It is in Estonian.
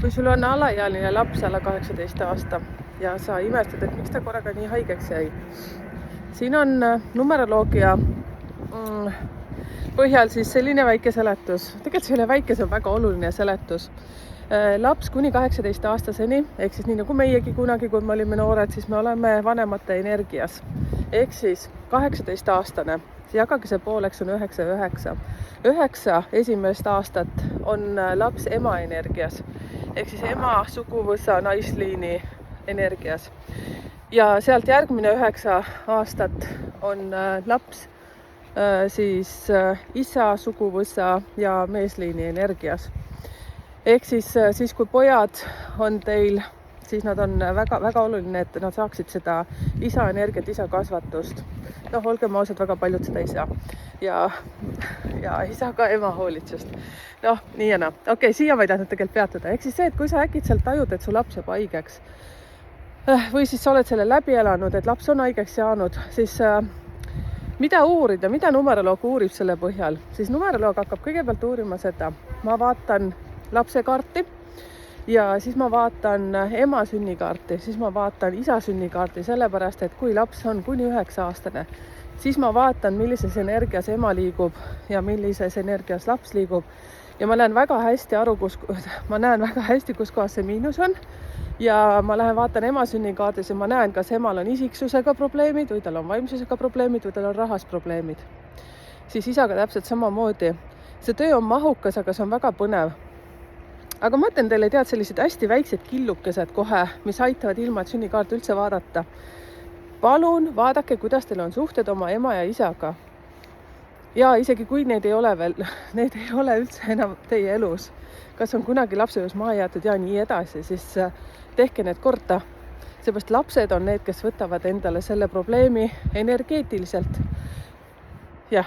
Kui sul on alaealine laps alla 18 aasta ja sa imestad, et miks ta korraga nii haigeks jäi. Siin on numeroloogia põhjal siis selline väike seletus. Tegelikult selle väike, see on väga oluline seletus. Laps kuni 18 aastaseni, ehk siis nii nagu meiegi kunagi, kui me olime noored, siis me oleme vanemate energias. Ehk siis 18 aastane, jagage see pooleks, on 9 ja 9. 9 esimest aastat on laps ema energias, ehk siis ema suguvõsa naisliini energias. Ja sealt järgmine 9 aastat on laps siis isa suguvõsa ja meesliini energias. Ehk siis kui pojad on teil, siis nad on väga oluline, et nad saaksid seda isa energiat, isa kasvatust. Olgem ausad, väga paljud seda ei saa. Ja isa ka ema hoolitsust. Nii ja naa. Okei, siia ma ei tahtnud tegelikult peatuda. Ehk siis see, et kui sa äkitselt tajud, et su laps jääb haigeks või siis sa oled selle läbi elanud, et laps on haigeks saanud, siis mida uurida, mida numeroloog uurib selle põhjal? Siis numeroloog hakkab kõigepealt uurima seda. Ma vaatan lapse kaarti ja siis ma vaatan ema sünnikaarti, siis ma vaatan isa sünnikaarti, sellepärast, et kui laps on kuni 9-aastane, siis ma vaatan, millises energias ema liigub ja millises energias laps liigub. Ja ma näen väga hästi aru, kus kohas see miinus on. Ja ma lähen vaatan ema sünnikaardis ja ma näen, kas emal on isiksusega probleemid või tal on vaimsusega probleemid või tal on rahas probleemid. Siis isaga täpselt samamoodi. See töö on mahukas, aga see on väga põnev. Aga ma ütlen teile, tead, sellised hästi väiksed killukesed kohe, mis aitavad ilma, et sünnikaart üldse vaadata. Palun vaadake, kuidas teil on suhted oma ema ja isaga. Ja isegi kui need ei ole üldse enam teie elus, kas on kunagi lapse juures maha jäetud ja nii edasi, siis tehke need korda. Seepärast lapsed on need, kes võtavad endale selle probleemi energeetiliselt. Jah.